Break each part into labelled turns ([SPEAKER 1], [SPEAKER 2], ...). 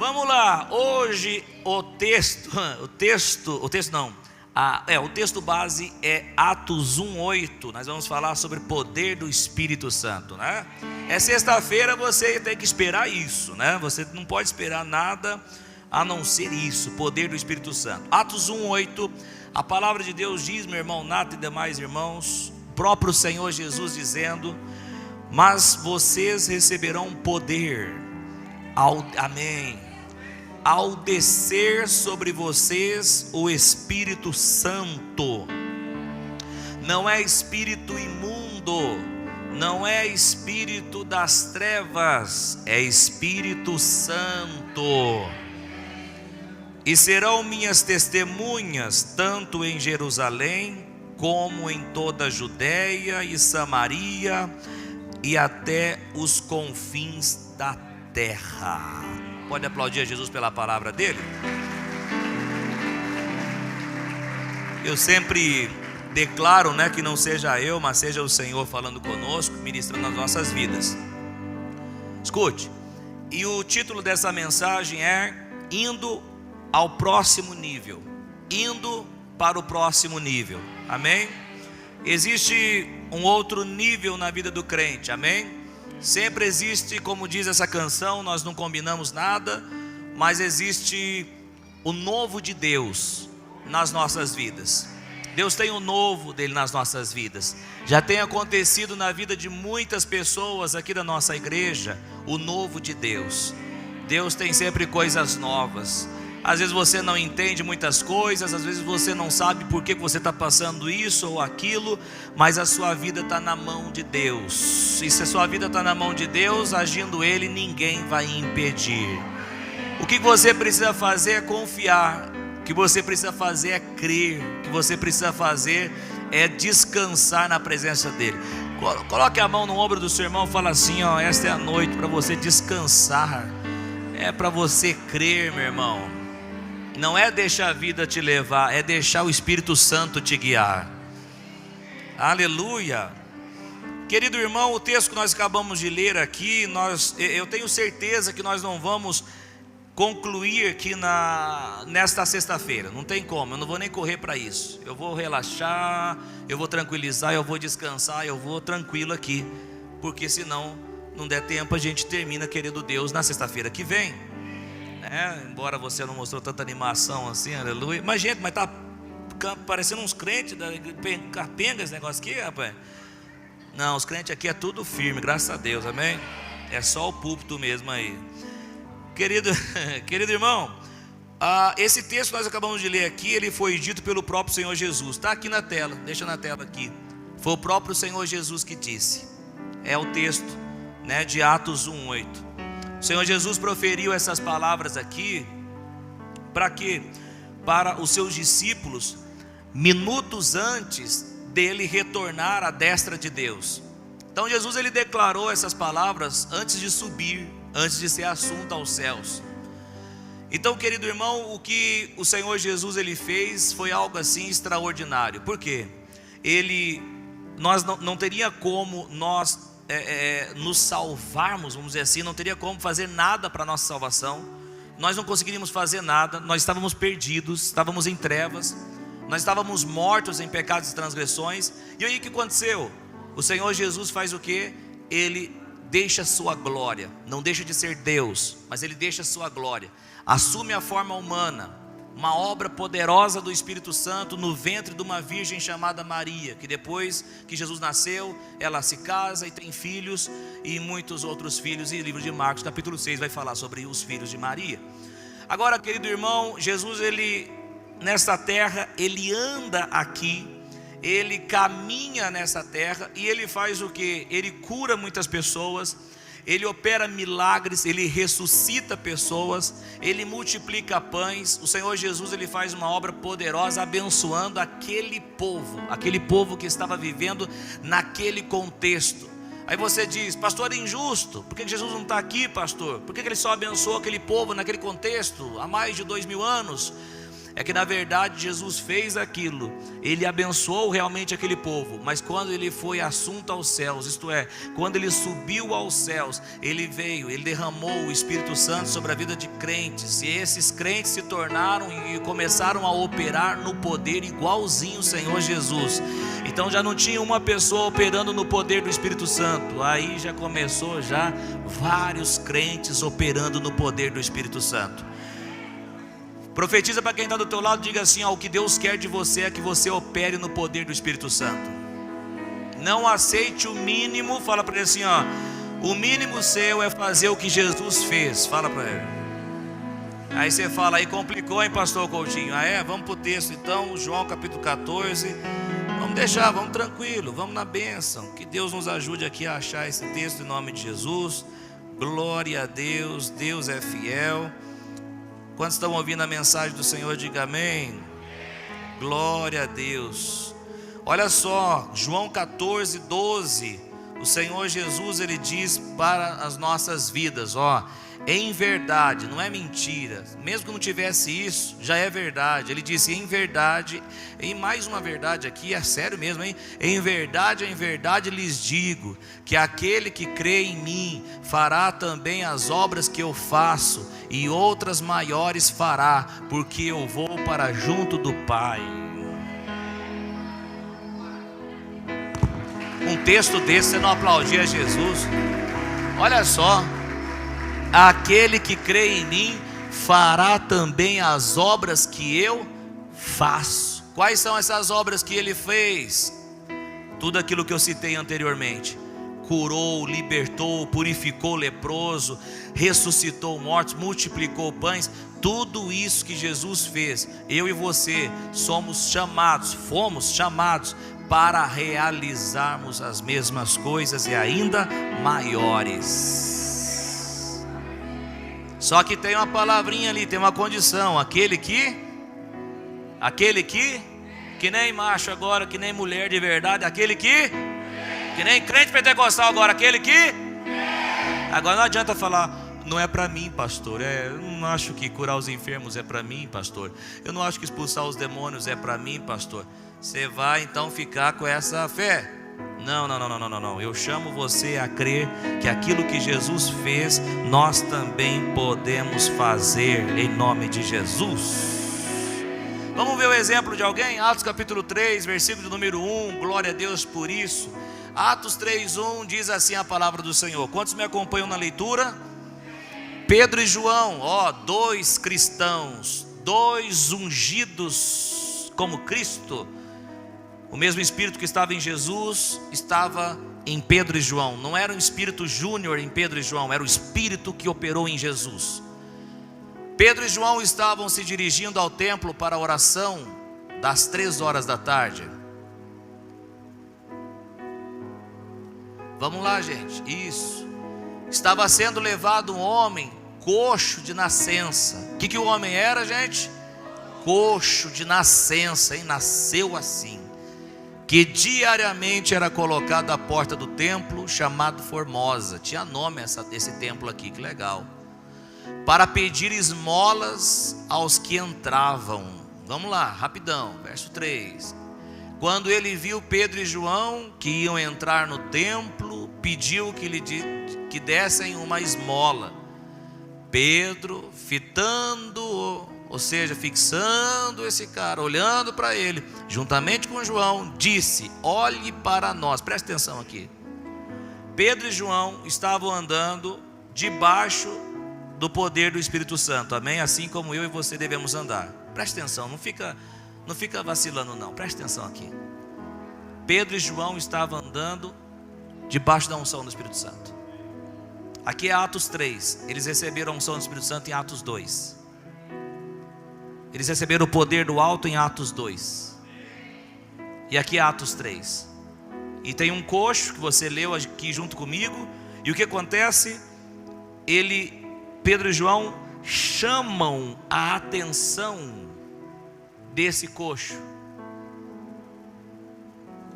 [SPEAKER 1] Vamos lá, hoje o texto base é Atos 1:8. Nós vamos falar sobre o poder do Espírito Santo, né? É sexta-feira, você tem que esperar isso, né? Você não pode esperar nada a não ser isso, poder do Espírito Santo. Atos 1:8, a palavra de Deus diz, meu irmão Nato e demais irmãos, o próprio Senhor Jesus dizendo: mas vocês receberão poder, amém, ao descer sobre vocês o Espírito Santo. Não é espírito imundo, não é espírito das trevas, é Espírito Santo. E serão minhas testemunhas, tanto em Jerusalém, como em toda a Judéia e Samaria, e até os confins da terra. Pode aplaudir a Jesus pela palavra dele? Eu sempre declaro, né, que não seja eu, mas seja o Senhor falando conosco, ministrando nas nossas vidas. Escute, e o título dessa mensagem é Indo ao próximo nível. Indo para o próximo nível, amém? Existe um outro nível na vida do crente, amém? Sempre existe, como diz essa canção, nós não combinamos nada, mas existe o novo de Deus nas nossas vidas. Deus tem o novo dele nas nossas vidas. Já tem acontecido na vida de muitas pessoas aqui da nossa igreja, o novo de Deus. Deus tem sempre coisas novas. Às vezes você não entende muitas coisas, às vezes você não sabe por que você está passando isso ou aquilo, mas a sua vida está na mão de Deus. E se a sua vida está na mão de Deus, agindo Ele, ninguém vai impedir. O que você precisa fazer é confiar, o que você precisa fazer é crer, o que você precisa fazer é descansar na presença dEle. Coloque a mão no ombro do seu irmão e fala assim: ó, esta é a noite para você descansar, é para você crer, meu irmão. Não é deixar a vida te levar, é deixar o Espírito Santo te guiar. Aleluia. Querido irmão, o texto que nós acabamos de ler aqui, eu tenho certeza que nós não vamos concluir aqui nesta sexta-feira. Não tem como, eu não vou nem correr para isso. Eu vou relaxar, eu vou tranquilizar, eu vou descansar, eu vou tranquilo aqui. Porque senão, não der tempo, a gente termina, querido Deus, na sexta-feira que vem. Embora você não mostrou tanta animação assim, aleluia. Mas gente, tá parecendo uns crentes capenga esse negócio aqui, rapaz. Não, os crentes aqui é tudo firme, graças a Deus, amém? É só o púlpito mesmo aí. Querido irmão, esse texto que nós acabamos de ler aqui, ele foi dito pelo próprio Senhor Jesus. Está aqui na tela, deixa na tela aqui. Foi o próprio Senhor Jesus que disse. É o texto, né, de Atos 1:8. O Senhor Jesus proferiu essas palavras aqui, para quê? Para os seus discípulos, minutos antes dele retornar à destra de Deus. Então Jesus, ele declarou essas palavras antes de subir, antes de ser assunto aos céus. Então, querido irmão, o que o Senhor Jesus ele fez foi algo assim extraordinário. Por quê? Nós não teria como nós nos salvarmos, vamos dizer assim, não teria como fazer nada para a nossa salvação. Nós não conseguiríamos fazer nada, nós estávamos perdidos, estávamos em trevas, nós estávamos mortos em pecados e transgressões. E aí o que aconteceu? O Senhor Jesus faz o que? Ele deixa a sua glória, não deixa de ser Deus, mas ele deixa a sua glória, assume a forma humana, uma obra poderosa do Espírito Santo no ventre de uma virgem chamada Maria, que depois que Jesus nasceu, ela se casa e tem filhos e muitos outros filhos. E o livro de Marcos capítulo 6 vai falar sobre os filhos de Maria. Agora, querido irmão, Jesus, ele nesta terra, ele anda aqui, ele caminha nessa terra e ele faz o que? Ele cura muitas pessoas, ele opera milagres, ele ressuscita pessoas, ele multiplica pães. O Senhor Jesus, ele faz uma obra poderosa abençoando aquele povo que estava vivendo naquele contexto. Aí você diz: pastor, é injusto, por que Jesus não está aqui, pastor? Por que ele só abençoou aquele povo naquele contexto há mais de 2000 anos? é que na verdade Jesus fez aquilo, Ele abençoou realmente aquele povo, mas quando Ele foi assunto aos céus, isto é, quando Ele subiu aos céus, Ele veio, Ele derramou o Espírito Santo sobre a vida de crentes, e esses crentes se tornaram e começaram a operar no poder igualzinho o Senhor Jesus. Então já não tinha uma pessoa operando no poder do Espírito Santo, aí já começou já vários crentes operando no poder do Espírito Santo. Profetiza para quem está do teu lado, diga assim: ó, o que Deus quer de você é que você opere no poder do Espírito Santo. Não aceite o mínimo. Fala para ele assim, ó, o mínimo seu é fazer o que Jesus fez. Fala para ele. Aí você fala, aí complicou, hein, pastor Coutinho? Ah, é? Vamos para o texto então, João capítulo 14. Vamos deixar, vamos tranquilo, vamos na bênção. Que Deus nos ajude aqui a achar esse texto em nome de Jesus. Glória a Deus, Deus é fiel. Quantos estão ouvindo a mensagem do Senhor, diga amém. Glória a Deus. Olha só, João 14, 12. O Senhor Jesus, Ele diz para as nossas vidas, ó, em verdade, não é mentira, mesmo que não tivesse isso, já é verdade. Ele disse em verdade, e mais uma verdade aqui, é sério mesmo, hein? Em verdade lhes digo, que aquele que crê em mim, fará também as obras que eu faço, e outras maiores fará, porque eu vou para junto do Pai. Um texto desse, você não aplaudia Jesus? Olha só. Aquele que crê em mim fará também as obras que eu faço. Quais são essas obras que ele fez? Tudo aquilo que eu citei anteriormente: curou, libertou, purificou o leproso, ressuscitou mortos, multiplicou pães. Tudo isso que Jesus fez, eu e você fomos chamados para realizarmos as mesmas coisas e ainda maiores. Só que tem uma palavrinha ali, tem uma condição: aquele que nem macho agora, que nem mulher de verdade, aquele que nem crente pentecostal agora, aquele que agora não adianta falar, não é para mim, pastor, eu não acho que curar os enfermos é para mim, pastor, eu não acho que expulsar os demônios é para mim, pastor. Você vai então ficar com essa fé? Não. Eu chamo você a crer que aquilo que Jesus fez, nós também podemos fazer em nome de Jesus. Vamos ver o exemplo de alguém? Atos capítulo 3, versículo número 1. Glória a Deus por isso. Atos 3:1 diz assim a palavra do Senhor. Quantos me acompanham na leitura? Pedro e João, ó, dois cristãos, dois ungidos como Cristo. O mesmo Espírito que estava em Jesus estava em Pedro e João. Não era um Espírito júnior em Pedro e João, era o Espírito que operou em Jesus. Pedro e João estavam se dirigindo ao templo para a oração das 3 horas da tarde. Vamos lá, gente, isso. Estava sendo levado um homem coxo de nascença. O que o homem era, gente? Coxo de nascença, hein? Nasceu assim. Que diariamente era colocado à porta do templo, chamado Formosa. Tinha nome esse templo aqui, que legal. Para pedir esmolas aos que entravam. Vamos lá, rapidão, verso 3. Quando ele viu Pedro e João, que iam entrar no templo, pediu que dessem uma esmola. Pedro, ou seja, fixando esse cara, olhando para ele, juntamente com João, disse: olhe para nós. Presta atenção aqui. Pedro e João estavam andando debaixo do poder do Espírito Santo, amém? Assim como eu e você devemos andar. Presta atenção, não fica vacilando não, presta atenção aqui. Pedro e João estavam andando debaixo da unção do Espírito Santo. Aqui é Atos 3, eles receberam a unção do Espírito Santo em Atos 2. Eles receberam o poder do alto em Atos 2. E aqui é Atos 3. E tem um coxo que você leu aqui junto comigo. E o que acontece? Pedro e João chamam a atenção desse coxo.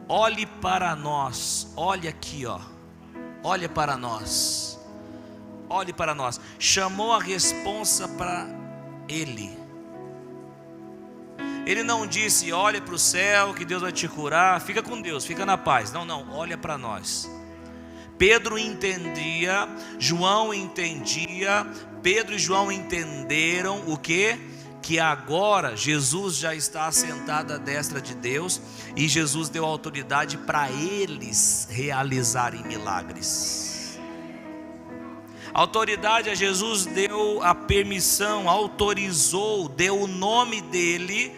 [SPEAKER 1] Olhe para nós. Olha aqui, ó. Olha para nós. Olhe para nós. Chamou a responsa para ele. Ele não disse: olha para o céu que Deus vai te curar, fica com Deus, fica na paz. Não, olha para nós. Pedro entendia, João entendia, Pedro e João entenderam o quê? Que agora Jesus já está assentado à destra de Deus, e Jesus deu autoridade para eles realizarem milagres. Autoridade a Jesus deu a permissão, autorizou, deu o nome dele,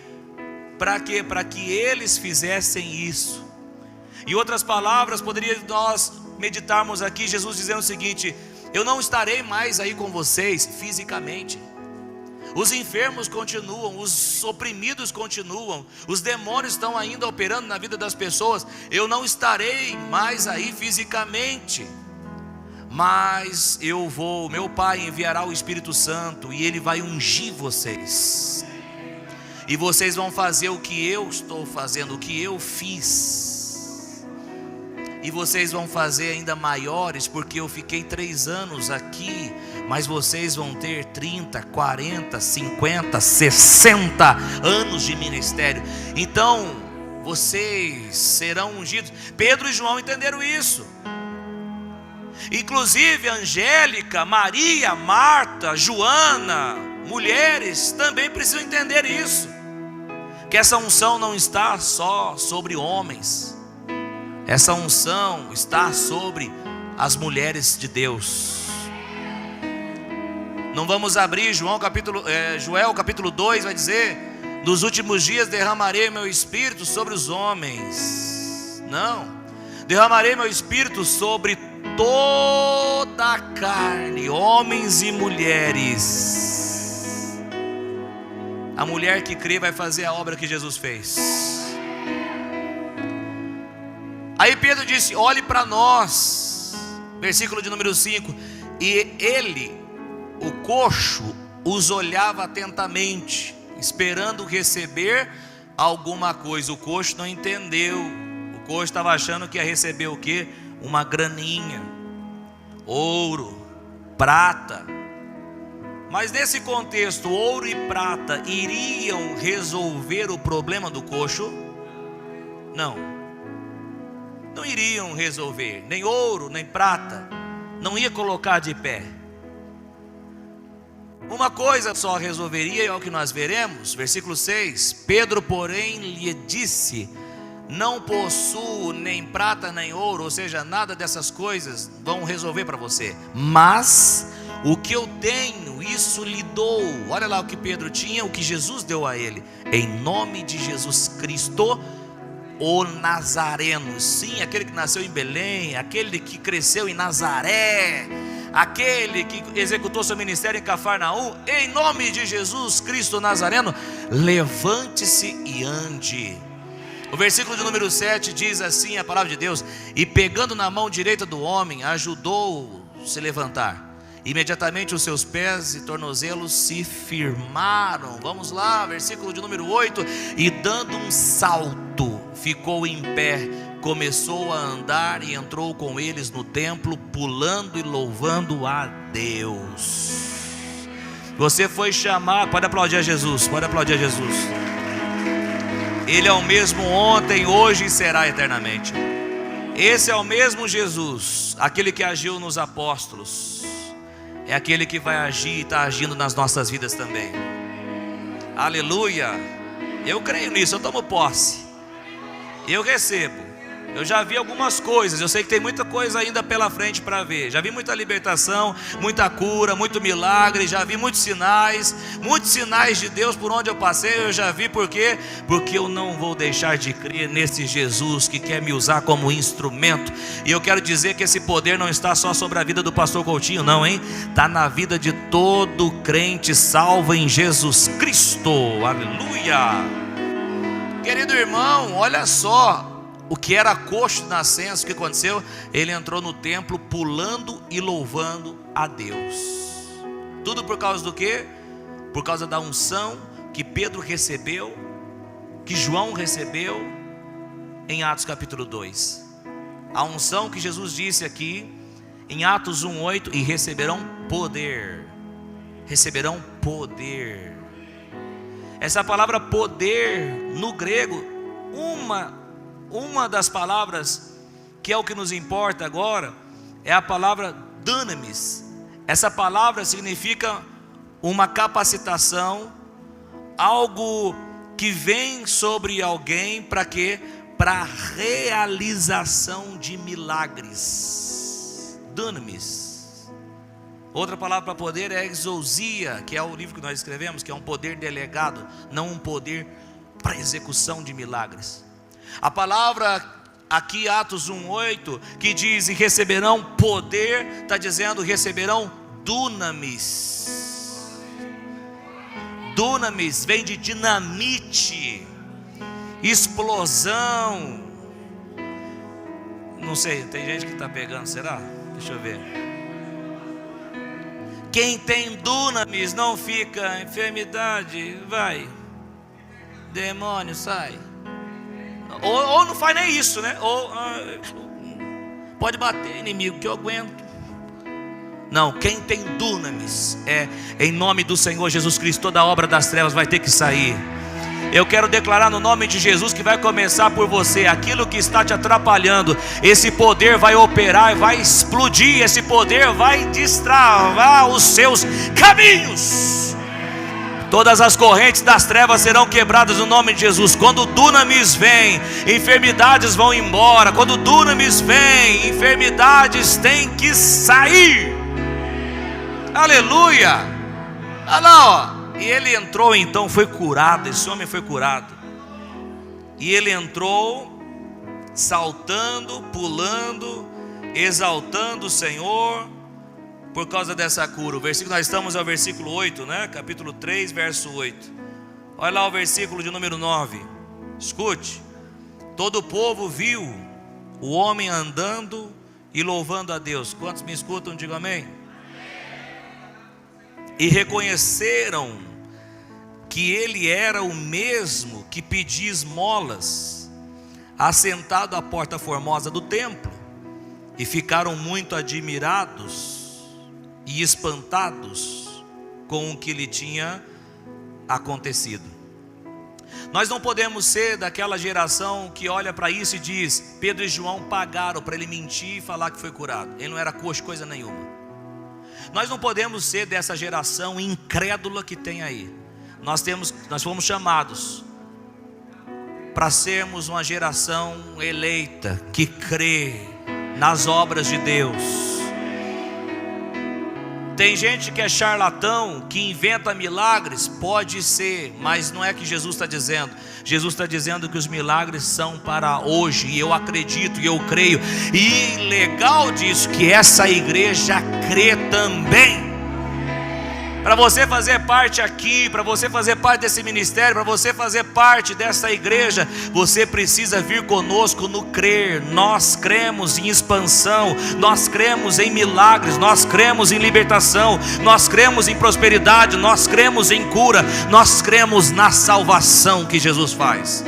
[SPEAKER 1] para quê? Para que eles fizessem isso. Em outras palavras, poderia nós meditarmos aqui, Jesus dizendo o seguinte: eu não estarei mais aí com vocês fisicamente. Os enfermos continuam, os oprimidos continuam, os demônios estão ainda operando na vida das pessoas. Eu não estarei mais aí fisicamente, mas eu vou, meu Pai enviará o Espírito Santo, e Ele vai ungir vocês, e vocês vão fazer o que eu estou fazendo, o que eu fiz, e vocês vão fazer ainda maiores, porque eu fiquei 3 anos aqui, mas vocês vão ter 30, 40, 50, 60 anos de ministério. Então vocês serão ungidos. Pedro e João entenderam isso. Inclusive Angélica, Maria, Marta, Joana, mulheres também precisam entender isso, que essa unção não está só sobre homens, essa unção está sobre as mulheres de Deus. Não vamos abrir Joel capítulo 2 vai dizer: nos últimos dias derramarei meu espírito sobre os homens. Não, derramarei meu espírito sobre toda a carne, homens e mulheres. A mulher que crê vai fazer a obra que Jesus fez. Aí Pedro disse: olhe para nós. Versículo de número 5. E ele, o coxo, os olhava atentamente, esperando receber alguma coisa. O coxo não entendeu. O coxo estava achando que ia receber o quê? Uma graninha, ouro, prata. Mas nesse contexto, ouro e prata iriam resolver o problema do coxo? Não iriam resolver. Nem ouro, nem prata, não ia colocar de pé. Uma coisa só resolveria, e é o que nós veremos, versículo 6. Pedro, porém, lhe disse: não possuo nem prata nem ouro, ou seja, nada dessas coisas vão resolver para você, mas o que eu tenho, isso lhe dou. Olha lá o que Pedro tinha, o que Jesus deu a ele. Em nome de Jesus Cristo, o Nazareno. Sim, aquele que nasceu em Belém, aquele que cresceu em Nazaré, aquele que executou seu ministério em Cafarnaum. Em nome de Jesus Cristo Nazareno, levante-se e ande. O versículo de número 7 diz assim a palavra de Deus: e pegando na mão direita do homem, ajudou-o a se levantar. Imediatamente os seus pés e tornozelos se firmaram. Vamos lá, versículo de número 8. E dando um salto, ficou em pé, começou a andar e entrou com eles no templo, pulando e louvando a Deus. Você foi chamado, pode aplaudir a Jesus, pode aplaudir a Jesus. Ele é o mesmo ontem, hoje e será eternamente. Esse é o mesmo Jesus, aquele que agiu nos apóstolos, é aquele que vai agir e está agindo nas nossas vidas também. Aleluia. Eu creio nisso, eu tomo posse, eu recebo. Eu já vi algumas coisas, eu sei que tem muita coisa ainda pela frente para ver. Já vi muita libertação, muita cura, muito milagre. Já vi muitos sinais de Deus por onde eu passei. Eu já vi, por quê? Porque eu não vou deixar de crer nesse Jesus que quer me usar como instrumento. E eu quero dizer que esse poder não está só sobre a vida do pastor Coutinho, não, hein? Está na vida de todo crente salvo em Jesus Cristo. Aleluia. Querido irmão, olha só. O que era coxo de nascença, o que aconteceu? Ele entrou no templo pulando e louvando a Deus. Tudo por causa do quê? Por causa da unção que Pedro recebeu, que João recebeu em Atos capítulo 2. A unção que Jesus disse aqui em Atos 1:8: e receberão poder. Receberão poder. Essa palavra poder, no grego, uma das palavras que é o que nos importa agora, é a palavra dunamis. Essa palavra significa uma capacitação, algo que vem sobre alguém para quê? Para realização de milagres. Dunamis. Outra palavra para poder é exousia, que é o livro que nós escrevemos, que é um poder delegado, não um poder para execução de milagres. A palavra aqui, Atos 1:8, que diz: e receberão poder, está dizendo receberão dunamis. Dunamis vem de dinamite, explosão. Não sei, tem gente que está pegando, será? Deixa eu ver. Quem tem dunamis não fica enfermidade, vai, demônio sai. Ou não faz nem isso, né? Ou pode bater inimigo que eu aguento. Não, quem tem dunamis é em nome do Senhor Jesus Cristo. Toda obra das trevas vai ter que sair. Eu quero declarar no nome de Jesus que vai começar por você. Aquilo que está te atrapalhando, esse poder vai operar, vai explodir. Esse poder vai destravar os seus caminhos. Todas as correntes das trevas serão quebradas no nome de Jesus. Quando o dunamis vem, enfermidades vão embora. Quando o dunamis vem, enfermidades têm que sair. Aleluia. Olha lá, ó. E ele entrou, então foi curado. Esse homem foi curado. E ele entrou saltando, pulando, exaltando o Senhor por causa dessa cura. O versículo, nós estamos ao versículo 8, né? Capítulo 3, verso 8. Olha lá o versículo de número 9. Escute. Todo o povo viu o homem andando e louvando a Deus. Quantos me escutam? Digam amém. E reconheceram que ele era o mesmo que pedia esmolas, assentado à porta formosa do templo. E ficaram muito admirados e espantados com o que lhe tinha acontecido. Nós não podemos ser daquela geração que olha para isso e diz: Pedro e João pagaram para ele mentir e falar que foi curado. Ele não era coxo coisa nenhuma. Nós não podemos ser dessa geração incrédula que tem aí. Nós fomos chamados para sermos uma geração eleita, que crê nas obras de Deus. Tem gente que é charlatão, que inventa milagres, pode ser, mas não é que Jesus está dizendo. Jesus está dizendo que os milagres são para hoje, e eu acredito, e eu creio. E legal disso, que essa igreja crê também. Para você fazer parte aqui, para você fazer parte desse ministério, para você fazer parte dessa igreja, você precisa vir conosco no crer. Nós cremos em expansão, nós cremos em milagres, nós cremos em libertação, nós cremos em prosperidade, nós cremos em cura, nós cremos na salvação que Jesus faz.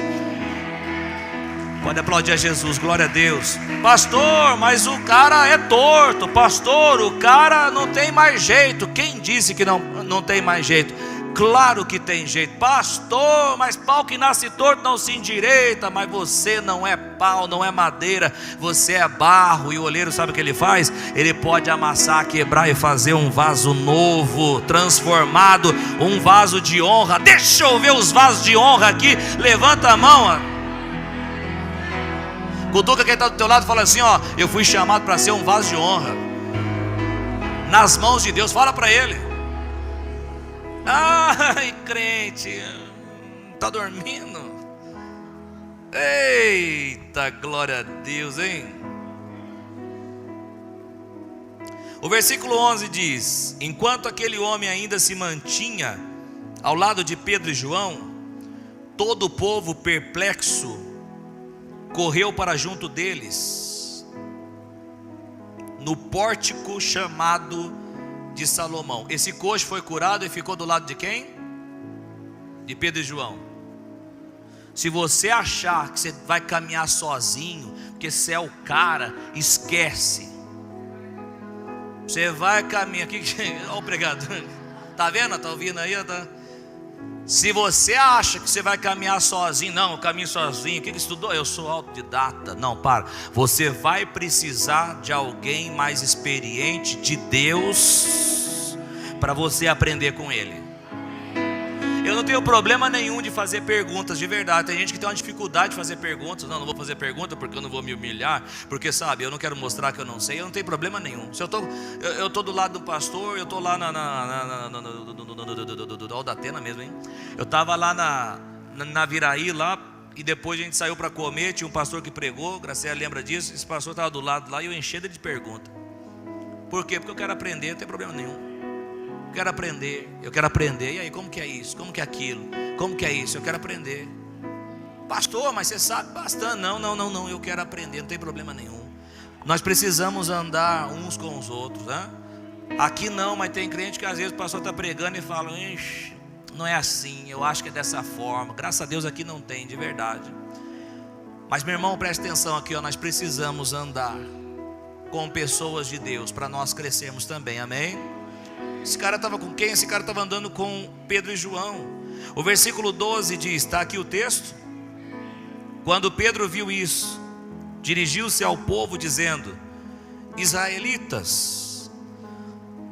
[SPEAKER 1] Pode aplaudir a Jesus, glória a Deus. Pastor, mas o cara é torto. Pastor, o cara não tem mais jeito. Quem disse que não tem mais jeito? Claro que tem jeito. Pastor, mas pau que nasce torto não se endireita. Mas você não é pau, não é madeira, você é barro. E o oleiro sabe o que ele faz? Ele pode amassar, quebrar e fazer um vaso novo, transformado, um vaso de honra. Deixa eu ver os vasos de honra aqui. Levanta a mão, ó. Cutuca quem está do teu lado e fala assim: ó, eu fui chamado para ser um vaso de honra nas mãos de Deus. Fala para ele. Ai, crente, está dormindo? Eita, glória a Deus, hein? O versículo 11 diz: enquanto aquele homem ainda se mantinha ao lado de Pedro e João, todo o povo perplexo correu para junto deles, no pórtico chamado de Salomão. Esse coxo foi curado e ficou do lado de quem? De Pedro e João. Se você achar que você vai caminhar sozinho, porque você é o cara, esquece. Você vai caminhar aqui. Olha o pregador. Tá vendo? Tá ouvindo aí? Tá? Se você acha que você vai caminhar sozinho, não, eu caminho sozinho, o que estudou? Eu sou autodidata. Não, para. Você vai precisar de alguém mais experiente, de Deus, para você aprender com Ele. Eu não tenho problema nenhum de fazer perguntas, de verdade. Tem gente que tem uma dificuldade de fazer perguntas. Não vou fazer pergunta porque eu não vou me humilhar, porque sabe, eu não quero mostrar que eu não sei. Eu não tenho problema nenhum. Se eu tô do lado do pastor, eu tô lá do Aldatena mesmo, hein? Eu tava lá na Viraí lá, e depois a gente saiu para comer. Tinha um pastor que pregou, Graciela lembra disso. Esse pastor estava do lado lá e eu enchi ele de perguntas. Por quê? Porque eu quero aprender, não tem problema nenhum. Eu quero aprender. E aí, como que é isso? Como que é aquilo? Como que é isso? Eu quero aprender. Pastor, mas você sabe bastante. Não, eu quero aprender, não tem problema nenhum. Nós precisamos andar uns com os outros, né? Aqui não, mas tem crente que às vezes o pastor está pregando e fala: ixi, não é assim, eu acho que é dessa forma. Graças a Deus aqui não tem, de verdade. Mas meu irmão, preste atenção aqui, ó, nós precisamos andar com pessoas de Deus para nós crescermos também, amém? Esse cara estava com quem? Esse cara estava andando com Pedro e João. O versículo 12 diz, está aqui o texto: quando Pedro viu isso, dirigiu-se ao povo dizendo: israelitas.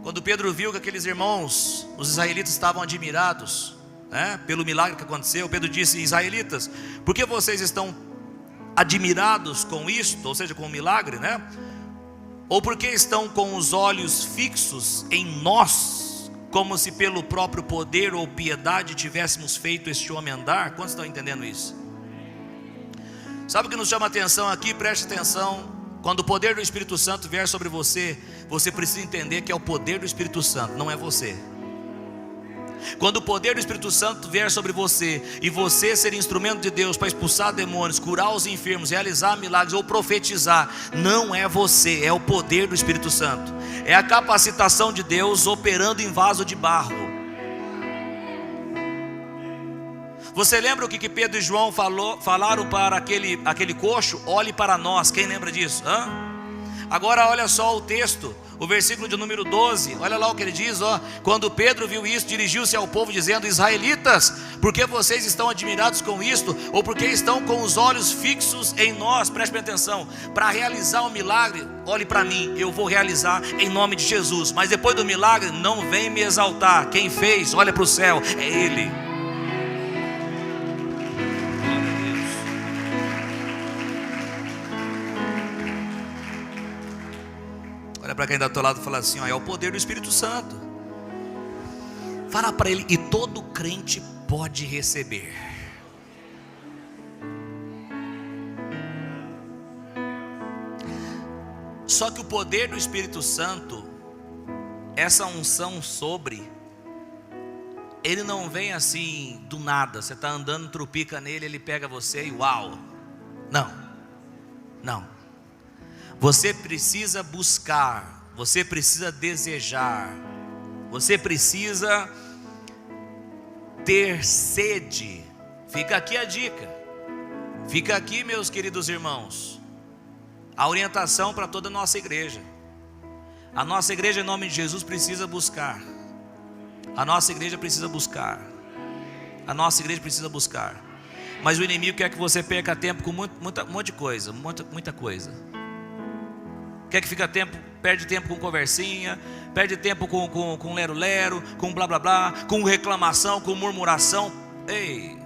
[SPEAKER 1] Quando Pedro viu que aqueles irmãos, os israelitas, estavam admirados, né, pelo milagre que aconteceu, Pedro disse: israelitas, por que vocês estão admirados com isto? Ou seja, com o milagre, né? Ou porque estão com os olhos fixos em nós, como se pelo próprio poder ou piedade tivéssemos feito este homem andar? Quantos estão entendendo isso? Sabe o que nos chama a atenção aqui? Preste atenção. Quando o poder do Espírito Santo vier sobre você, você precisa entender que é o poder do Espírito Santo, não é você. Quando o poder do Espírito Santo vier sobre você, e você ser instrumento de Deus para expulsar demônios, curar os enfermos, realizar milagres ou profetizar, não é você, é o poder do Espírito Santo. É a capacitação de Deus operando em vaso de barro. Você lembra o que Pedro e João falaram para aquele coxo? Olhe para nós. Quem lembra disso? Agora olha só o texto, o versículo de número 12, olha lá o que ele diz, ó. Quando Pedro viu isso, dirigiu-se ao povo dizendo: israelitas, por que vocês estão admirados com isto? Ou porque estão com os olhos fixos em nós? Preste bem atenção. Para realizar um milagre, olhe para mim, eu vou realizar em nome de Jesus. Mas depois do milagre, não vem me exaltar. Quem fez, olha para o céu, é Ele. Olha para quem está do teu lado e fala assim: ó, é o poder do Espírito Santo. Fala para ele: e todo crente pode receber. Só que o poder do Espírito Santo, essa unção sobre, ele não vem assim do nada. Você está andando, trupica nele, ele pega você e uau. Não. Você precisa buscar, você precisa desejar, você precisa ter sede. Fica aqui a dica, fica aqui, meus queridos irmãos, a orientação para toda a nossa igreja. A nossa igreja, em nome de Jesus, precisa buscar. A nossa igreja precisa buscar. A nossa igreja precisa buscar. Mas o inimigo quer que você perca tempo com um monte de coisa, muita coisa. Quer que perde tempo com conversinha, perde tempo com lero-lero, com blá blá blá, com reclamação, com murmuração. Ei,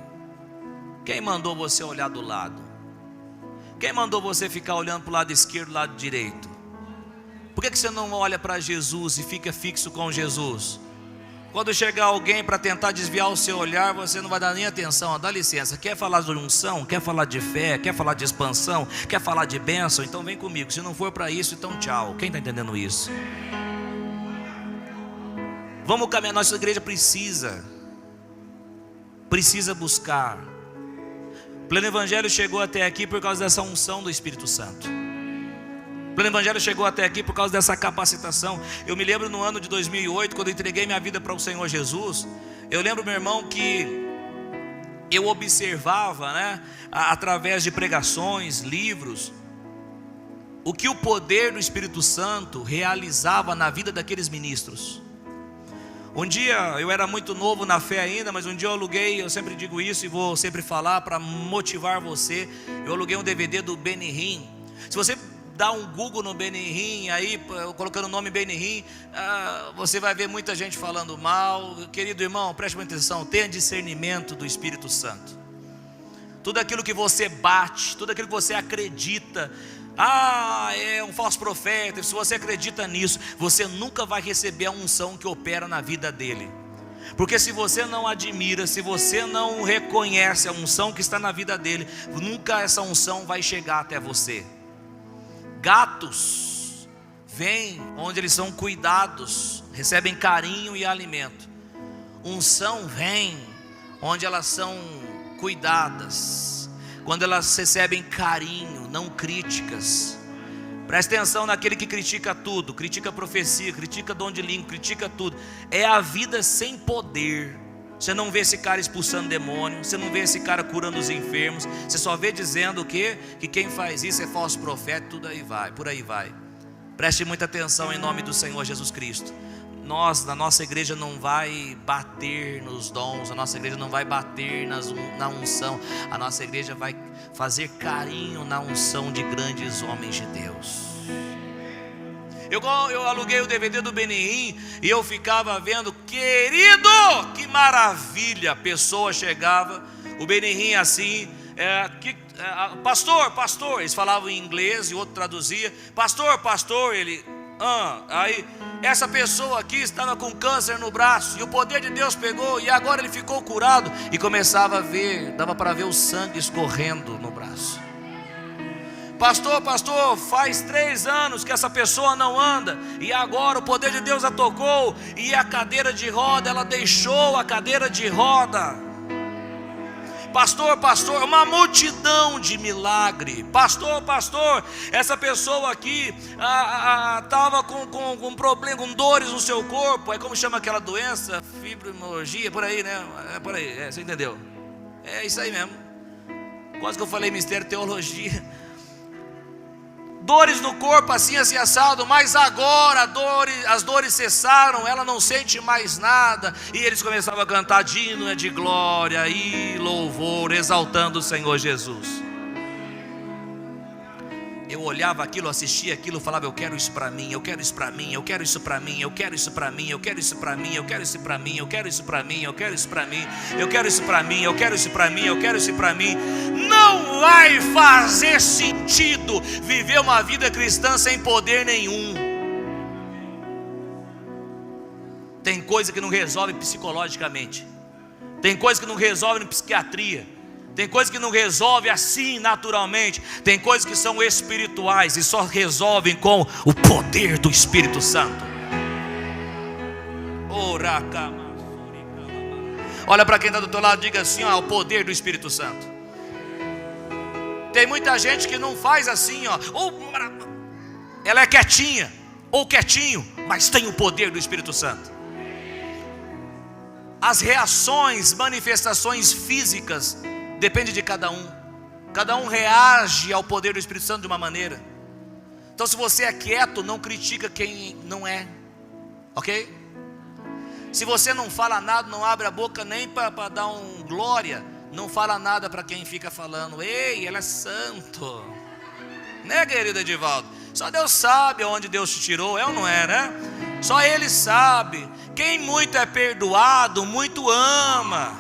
[SPEAKER 1] quem mandou você olhar do lado? Quem mandou você ficar olhando para o lado esquerdo, do lado direito? Por que você não olha para Jesus e fica fixo com Jesus? Quando chegar alguém para tentar desviar o seu olhar, você não vai dar nem atenção. Dá licença, quer falar de unção? Quer falar de fé? Quer falar de expansão? Quer falar de bênção? Então vem comigo. Se não for para isso, então tchau. Quem está entendendo isso? Vamos caminhar. Nossa igreja precisa buscar. O Pleno Evangelho chegou até aqui por causa dessa unção do Espírito Santo. O Pleno Evangelho chegou até aqui por causa dessa capacitação. Eu me lembro no ano de 2008, quando eu entreguei minha vida para o Senhor Jesus. Eu lembro, meu irmão, que eu observava, né, através de pregações, livros, o que o poder do Espírito Santo realizava na vida daqueles ministros. Um dia, eu era muito novo na fé ainda, mas um dia eu aluguei, eu sempre digo isso e vou sempre falar para motivar você. Eu aluguei um DVD do Benny Hinn. Se você dá um Google no Benny Hinn, aí colocando o nome Benny Hinn, você vai ver muita gente falando mal. Querido irmão, preste muita atenção, tenha discernimento do Espírito Santo. Tudo aquilo que você bate, tudo aquilo que você acredita, é um falso profeta, se você acredita nisso, você nunca vai receber a unção que opera na vida dele. Porque se você não admira, se você não reconhece a unção que está na vida dele, nunca essa unção vai chegar até você. Gatos vêm onde eles são cuidados, recebem carinho e alimento. Unção vem onde elas são cuidadas, quando elas recebem carinho, não críticas. Preste atenção naquele que critica tudo, critica a profecia, critica dom de língua, critica tudo. É a vida sem poder. Você não vê esse cara expulsando demônio, você não vê esse cara curando os enfermos, você só vê dizendo o quê? Que quem faz isso é falso profeta, tudo aí vai, por aí vai. Preste muita atenção em nome do Senhor Jesus Cristo. Nós, na nossa igreja, não vai bater nos dons, a nossa igreja não vai bater na unção, a nossa igreja vai fazer carinho na unção de grandes homens de Deus. Eu aluguei o DVD do Benny Hinn e eu ficava vendo, querido, que maravilha. A pessoa chegava, o Benny Hinn assim, pastor, eles falavam em inglês e o outro traduzia, pastor, ele... Aí essa pessoa aqui estava com câncer no braço e o poder de Deus pegou e agora ele ficou curado. E começava a ver, dava para ver o sangue escorrendo no braço. Pastor, faz 3 anos que essa pessoa não anda e agora o poder de Deus a tocou e a cadeira de roda, ela deixou a cadeira de roda. Pastor, uma multidão de milagre. Pastor, essa pessoa aqui estava com problema, com dores no seu corpo. Como chama aquela doença? Fibromialgia, por aí, né? Por aí, você entendeu? É isso aí mesmo. Quase que eu falei mistério teologia. Dores no corpo, assim assado, mas agora as dores cessaram, ela não sente mais nada. E eles começavam a cantar hino de glória e louvor, exaltando o Senhor Jesus. Eu olhava aquilo, assistia aquilo, falava, eu quero isso para mim, eu quero isso para mim, eu quero isso para mim, eu quero isso para mim, eu quero isso para mim, eu quero isso para mim, eu quero isso para mim, eu quero isso para mim, eu quero isso para mim, eu quero isso para mim, eu quero isso para mim. Não vai fazer sentido viver uma vida cristã sem poder nenhum. Tem coisa que não resolve psicologicamente, tem coisa que não resolve em psiquiatria, tem coisas que não resolve assim naturalmente. Tem coisas que são espirituais e só resolvem com o poder do Espírito Santo. Olha para quem está do teu lado, diga assim, o poder do Espírito Santo. Tem muita gente que não faz assim, ela é quietinha ou quietinho, mas tem o poder do Espírito Santo. As reações, manifestações físicas depende de cada um. Cada um reage ao poder do Espírito Santo de uma maneira. Então se você é quieto, não critica quem não é. Ok? Se você não fala nada, não abre a boca nem para dar um glória, não fala nada para quem fica falando, ei, ele é santo. Né, querido Edivaldo? Só Deus sabe aonde Deus te tirou, é ou não é, né? Só Ele sabe. Quem muito é perdoado, muito ama.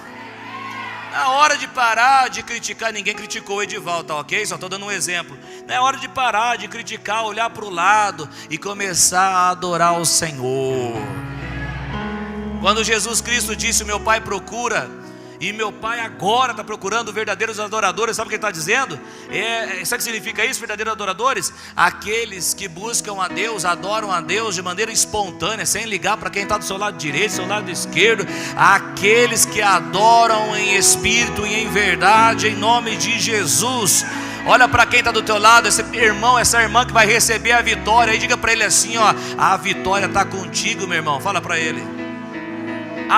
[SPEAKER 1] Na hora de parar de criticar, ninguém criticou o Edivaldo, tá ok? Só estou dando um exemplo. Na hora de parar de criticar, olhar para o lado e começar a adorar o Senhor. Quando Jesus Cristo disse, o meu Pai procura, e meu Pai agora está procurando verdadeiros adoradores, sabe o que ele está dizendo? Sabe o que significa isso, verdadeiros adoradores? Aqueles que buscam a Deus, adoram a Deus de maneira espontânea, sem ligar para quem está do seu lado direito, do seu lado esquerdo. Aqueles que adoram em espírito e em verdade, em nome de Jesus. Olha para quem está do teu lado, esse irmão, essa irmã que vai receber a vitória, e diga para ele assim, a vitória está contigo, meu irmão. Fala para ele.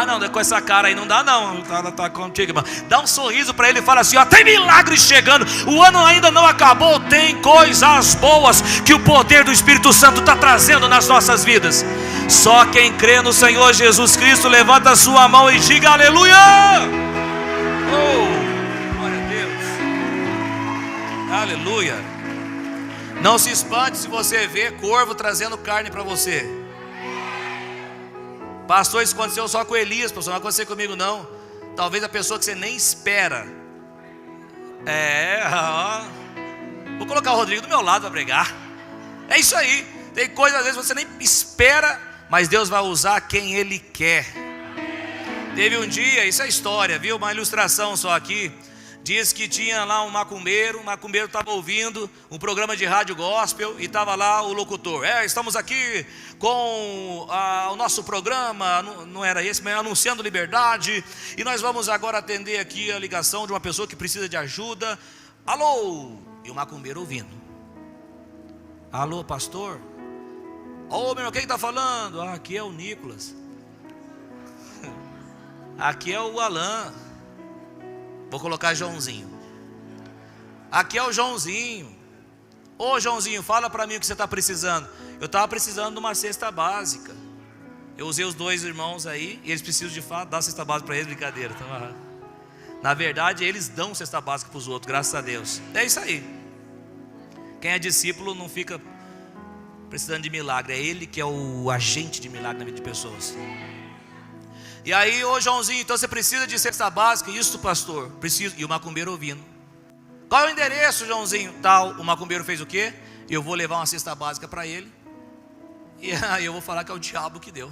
[SPEAKER 1] Não, com essa cara aí não dá não, tá contigo, irmão. Dá um sorriso para ele e fala assim, tem milagres chegando, o ano ainda não acabou, tem coisas boas que o poder do Espírito Santo está trazendo nas nossas vidas. Só quem crê no Senhor Jesus Cristo, levanta a sua mão e diga aleluia. Oh, glória a Deus. Aleluia. Não se espante se você vê corvo trazendo carne para você. Pastor, isso aconteceu só com Elias, pastor, não vai acontecer comigo não. Talvez a pessoa que você nem espera. Vou colocar o Rodrigo do meu lado para pregar. É isso aí. Tem coisas às vezes você nem espera, mas Deus vai usar quem Ele quer. Teve um dia, isso é história, viu? Uma ilustração só aqui. Diz que tinha lá um macumbeiro estava ouvindo um programa de rádio gospel e estava lá o locutor. Estamos aqui com o nosso programa, não era esse, mas anunciando liberdade. E nós vamos agora atender aqui a ligação de uma pessoa que precisa de ajuda. Alô? E o macumbeiro ouvindo. Alô, pastor? Ô, meu irmão, quem está falando? Aqui é o Nicolas. Aqui é o Alan. Vou colocar Joãozinho. Aqui é o Joãozinho. Ô Joãozinho, fala para mim o que você está precisando. Eu estava precisando de uma cesta básica. Eu usei os dois irmãos aí, e eles precisam de fato dar cesta básica para eles, brincadeira. Então, na verdade, eles dão cesta básica para os outros, graças a Deus. É isso aí. Quem é discípulo não fica precisando de milagre. É ele que é o agente de milagre na vida de pessoas. E aí, ô Joãozinho, então você precisa de cesta básica? Isso, pastor, preciso. E o macumbeiro ouvindo. Qual é o endereço, Joãozinho? Tal. O macumbeiro fez o quê? Eu vou levar uma cesta básica para ele. E aí eu vou falar que é o diabo que deu.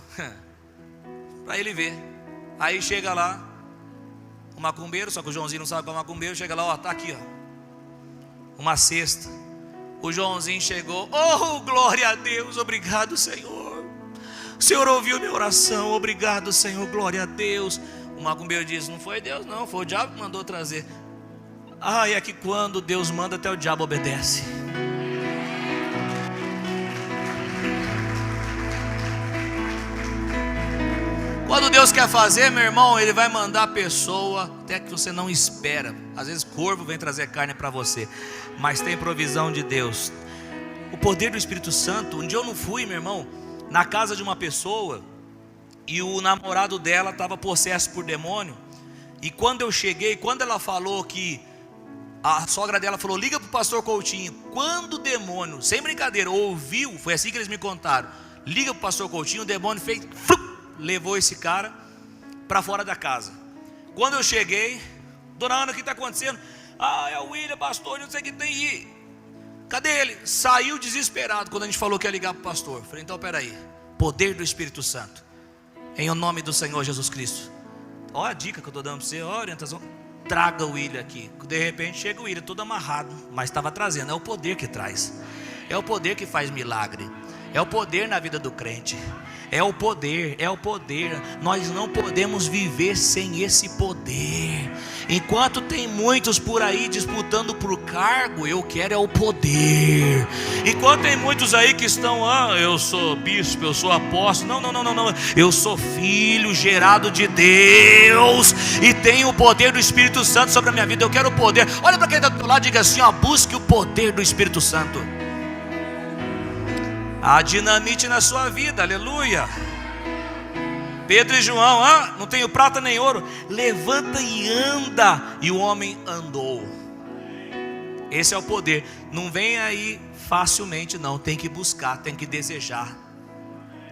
[SPEAKER 1] Para ele ver. Aí chega lá o macumbeiro, só que o Joãozinho não sabe qual é o macumbeiro. Chega lá, ó, tá aqui, ó, uma cesta. O Joãozinho chegou. Oh, glória a Deus, obrigado, Senhor. O Senhor ouviu minha oração, obrigado, Senhor, glória a Deus. O macumbeiro diz, não foi Deus não, foi o diabo que mandou trazer. É que quando Deus manda, até o diabo obedece. Quando Deus quer fazer, meu irmão, Ele vai mandar a pessoa até que você não espera. Às vezes corvo vem trazer carne para você, mas tem provisão de Deus. O poder do Espírito Santo. Um dia eu não fui, meu irmão, na casa de uma pessoa, e o namorado dela estava possesso por demônio. E quando eu cheguei, quando ela falou que a sogra dela falou, liga para o pastor Coutinho. Quando o demônio, sem brincadeira, ouviu, foi assim que eles me contaram, liga para o pastor Coutinho, o demônio fez, levou esse cara para fora da casa. Quando eu cheguei, dona Ana, o que está acontecendo? É o William, pastor, não sei o que tem. Cadê ele? Saiu desesperado quando a gente falou que ia ligar para o pastor. Falei, então peraí, poder do Espírito Santo, em o nome do Senhor Jesus Cristo. Olha a dica que eu estou dando para você, olha a orientação. Traga o William aqui. De repente chega o William todo amarrado, mas estava trazendo. É o poder que traz, é o poder que faz milagre, é o poder na vida do crente. É o poder, é o poder. Nós não podemos viver sem esse poder. Enquanto tem muitos por aí disputando por cargo, eu quero é o poder. Enquanto tem muitos aí que estão, eu sou bispo, eu sou apóstolo. Não. Eu sou filho gerado de Deus e tenho o poder do Espírito Santo sobre a minha vida. Eu quero o poder. Olha para quem está do teu lado e diga assim, busque o poder do Espírito Santo. A dinamite na sua vida, aleluia. Pedro e João, não tenho prata nem ouro, levanta e anda. E o homem andou. Esse é o poder. Não vem aí facilmente não, tem que buscar, tem que desejar,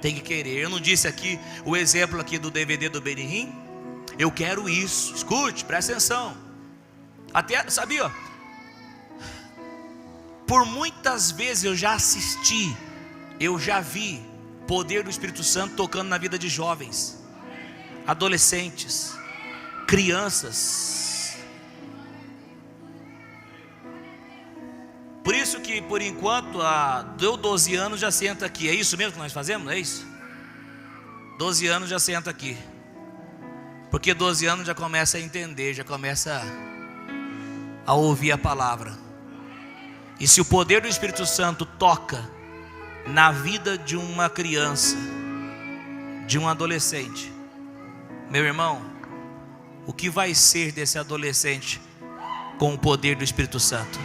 [SPEAKER 1] tem que querer. Eu não disse aqui o exemplo aqui do DVD do Benihim? Eu quero isso, escute, presta atenção. Até, sabia? Por muitas vezes eu já assisti, eu já vi poder do Espírito Santo tocando na vida de jovens, adolescentes, crianças. Por isso que por enquanto deu 12 anos já senta aqui. É isso mesmo que nós fazemos? É isso? 12 anos já senta aqui. Porque 12 anos já começa a entender, já começa a ouvir a palavra. E se o poder do Espírito Santo toca na vida de uma criança, de um adolescente, meu irmão, o que vai ser desse adolescente com o poder do Espírito Santo?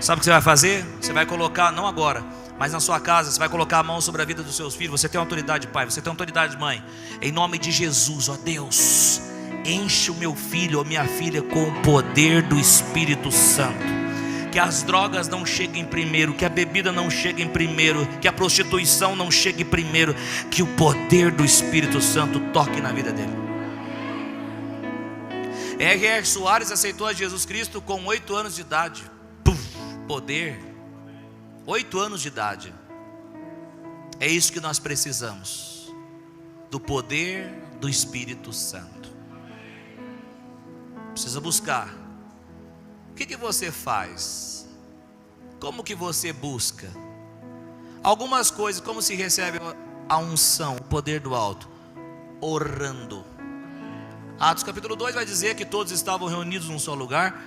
[SPEAKER 1] Sabe o que você vai fazer? Você vai colocar, não agora, Mas na sua casa você vai colocar a mão sobre a vida dos seus filhos. Você tem autoridade, pai, você tem autoridade, mãe. Em nome de Jesus, ó Deus, enche o meu filho ou minha filha com o poder do Espírito Santo. Que as drogas não cheguem primeiro, que a bebida não chegue primeiro, que a prostituição não chegue primeiro. Que o poder do Espírito Santo toque na vida dele. R.R. Soares aceitou a Jesus Cristo com 8 anos de idade. Poder. 8 anos de idade. É isso que nós precisamos, do poder do Espírito Santo. Precisa buscar. O que você faz? Como que você busca? Algumas coisas, como se recebe a unção, o poder do alto? Orando. Atos capítulo 2 vai dizer que todos estavam reunidos num só lugar,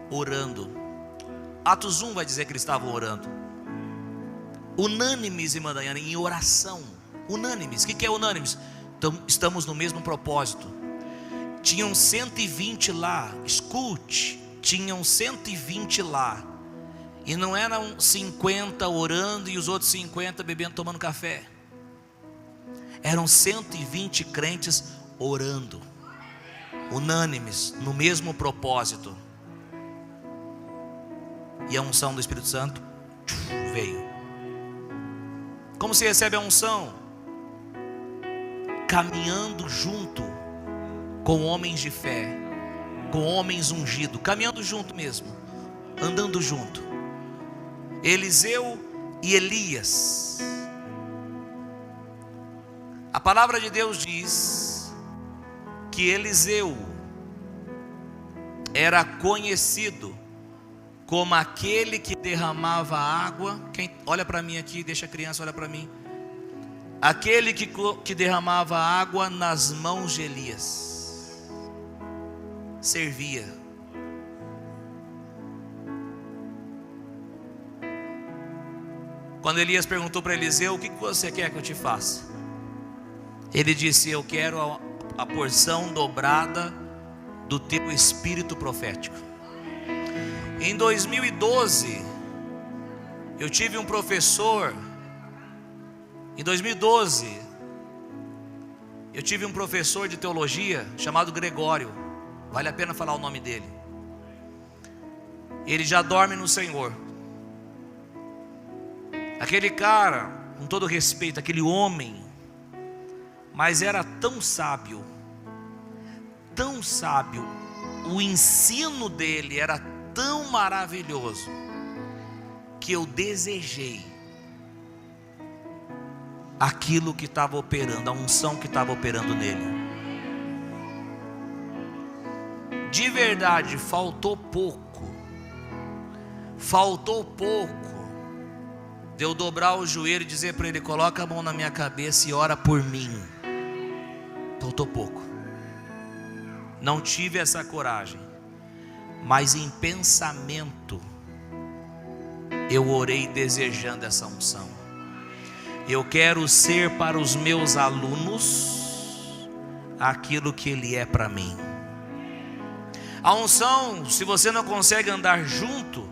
[SPEAKER 1] orando. Atos 1 vai dizer que eles estavam orando. Unânimes, irmã Daiane, em oração. Unânimes, o que é unânimes? Então, estamos no mesmo propósito. Tinham 120 lá, escute, tinham 120 lá. E não eram 50 orando e os outros 50 bebendo, tomando café. Eram 120 crentes orando, unânimes, no mesmo propósito. E a unção do Espírito Santo veio. Como se recebe a unção? Caminhando junto com homens de fé, com homens ungidos, caminhando junto mesmo, andando junto. Eliseu e Elias. A palavra de Deus diz que Eliseu era conhecido como aquele que derramava água. Quem olha para mim aqui, deixa a criança olhar para mim. Aquele que derramava água nas mãos de Elias. Servia. Quando Elias perguntou para Eliseu: o que você quer que eu te faça? Ele disse: eu quero a porção dobrada do teu espírito profético. Em 2012, eu tive um professor. Em 2012, eu tive um professor de teologia chamado Gregório. Vale a pena falar o nome dele. Ele já dorme no Senhor. Aquele cara, com todo respeito, aquele homem, mas era tão sábio, o ensino dele era tão maravilhoso, que eu desejei aquilo que estava operando, a unção que estava operando nele. De verdade, faltou pouco de eu dobrar o joelho e dizer para ele: coloca a mão na minha cabeça e ora por mim. Faltou pouco. Não tive essa coragem, mas em pensamento eu orei desejando essa unção. Eu quero ser para os meus alunos aquilo que ele é para mim. A unção, se você não consegue andar junto,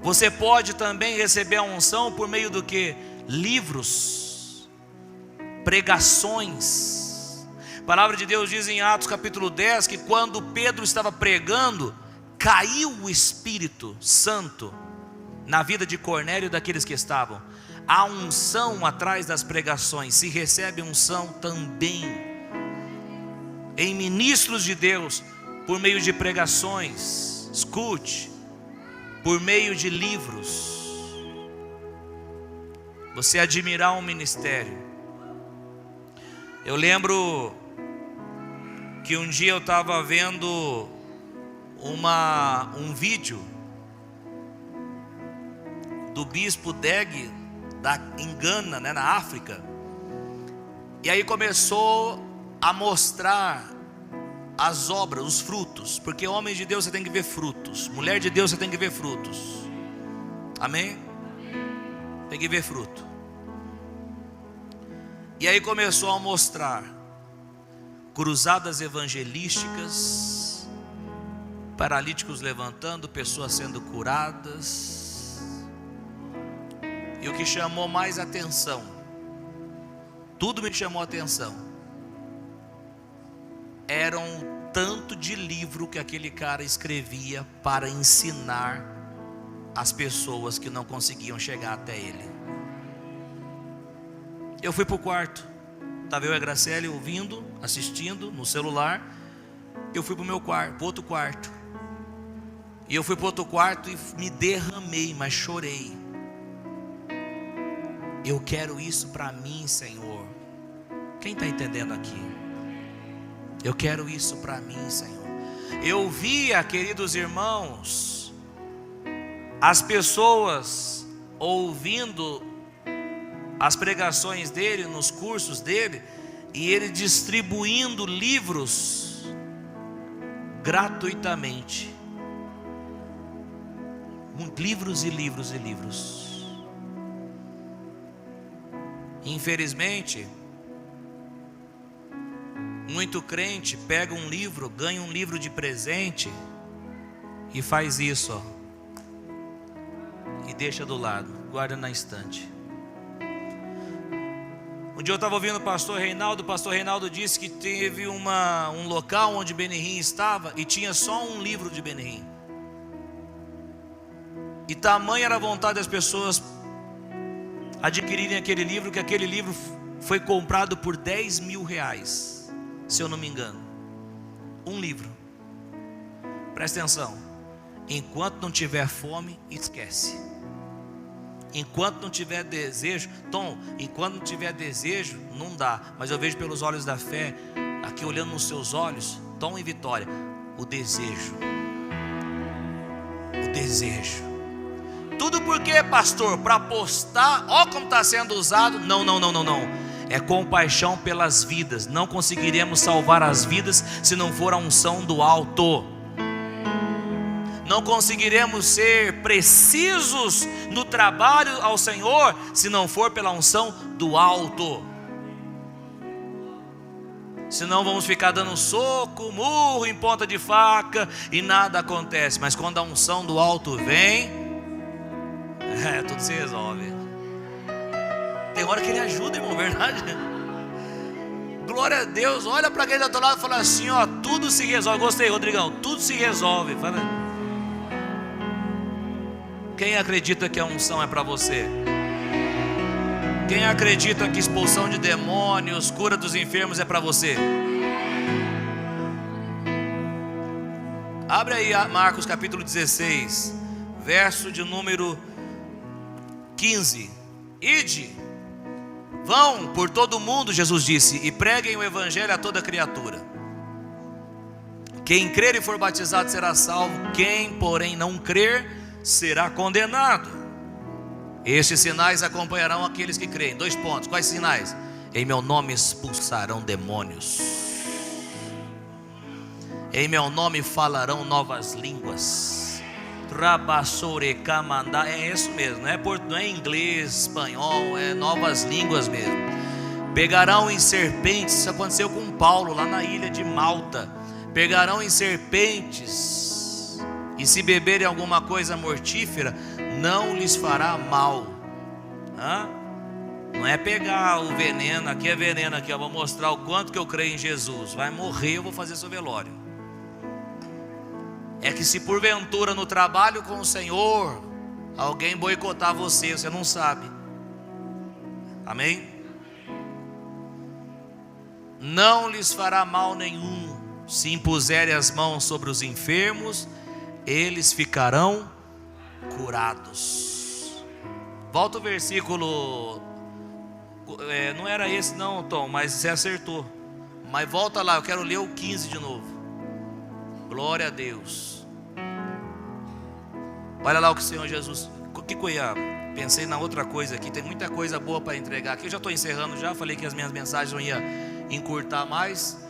[SPEAKER 1] você pode também receber a unção por meio do que? Livros, pregações. A palavra de Deus diz em Atos capítulo 10 que quando Pedro estava pregando, caiu o Espírito Santo na vida de Cornélio e daqueles que estavam. A unção atrás das pregações. Se recebe unção também em ministros de Deus por meio de pregações. Escute, por meio de livros. Você admirar um ministério. Eu lembro que um dia eu estava vendo um vídeo do bispo Deg em Gana, né, na África. E aí começou a mostrar as obras, os frutos. Porque homem de Deus você tem que ver frutos, mulher de Deus você tem que ver frutos. Amém? Tem que ver fruto. E aí começou a mostrar cruzadas evangelísticas, paralíticos levantando, pessoas sendo curadas. E o que chamou mais atenção, tudo me chamou a atenção, era um tanto de livro que aquele cara escrevia para ensinar as pessoas que não conseguiam chegar até ele. Eu fui para o quarto, estava eu e a Graciele ouvindo, assistindo no celular. Eu fui para o meu quarto, para outro quarto, e eu fui para outro quarto e me derramei, mas chorei. Eu quero isso para mim, Senhor. Quem está entendendo aqui? Eu quero isso para mim, Senhor. Eu via, queridos irmãos, as pessoas ouvindo as pregações dele, nos cursos dele, e ele distribuindo livros gratuitamente. Livros e livros e livros. Infelizmente, muito crente pega um livro, ganha um livro de presente e faz isso, ó, e deixa do lado, guarda na estante. Um dia eu estava ouvindo o pastor Reinaldo disse que teve um local onde Benihim estava e tinha só um livro de Benihim. E tamanha era a vontade das pessoas adquirirem aquele livro, que aquele livro foi comprado por 10 mil reais, se eu não me engano. Um livro. Presta atenção. Enquanto não tiver fome, esquece. Enquanto não tiver desejo, Tom, enquanto não tiver desejo, não dá. Mas eu vejo pelos olhos da fé, aqui olhando nos seus olhos, Tom e Vitória, o desejo. O desejo. Tudo por quê, pastor? Para postar, ó como está sendo usado. Não. É compaixão pelas vidas. Não conseguiremos salvar as vidas se não for a unção do alto. Não conseguiremos ser precisos no trabalho ao Senhor se não for pela unção do alto. Senão vamos ficar dando soco, murro em ponta de faca e nada acontece. Mas quando a unção do alto vem, tudo se resolve. Tem hora que ele ajuda, irmão, verdade? Glória a Deus. Olha para quem está do lado e fala assim, ó, tudo se resolve. Gostei, Rodrigão, tudo se resolve. Fala. Quem acredita que a unção é para você? Quem acredita que expulsão de demônios, cura dos enfermos é para você? Abre aí Marcos capítulo 16, verso de número 15. Ide, vão por todo o mundo, Jesus disse, e preguem o evangelho a toda criatura. Quem crer e for batizado será salvo, quem porém não crer será condenado. Estes sinais acompanharão aqueles que creem. 2 pontos, quais sinais? Em meu nome expulsarão demônios, em meu nome falarão novas línguas. É isso mesmo, não é inglês, espanhol, é novas línguas mesmo. Pegarão em serpentes, isso aconteceu com Paulo lá na ilha de Malta. Pegarão em serpentes, e se beberem alguma coisa mortífera, não lhes fará mal. Não é pegar o veneno, aqui é veneno, aqui eu vou mostrar o quanto que eu creio em Jesus. Vai morrer, eu vou fazer seu velório. É que se porventura no trabalho com o Senhor alguém boicotar você, você não sabe. Amém? Não lhes fará mal nenhum. Se impuserem as mãos sobre os enfermos, eles ficarão curados. Volta o versículo. Não era esse não, Tom, mas você acertou. Mas volta lá, eu quero ler o 15 de novo. Glória a Deus. Olha lá o que o Senhor Jesus. Que coisa. Pensei na outra coisa aqui. Tem muita coisa boa para entregar aqui. Eu já estou encerrando já. Falei que as minhas mensagens não iam encurtar mais.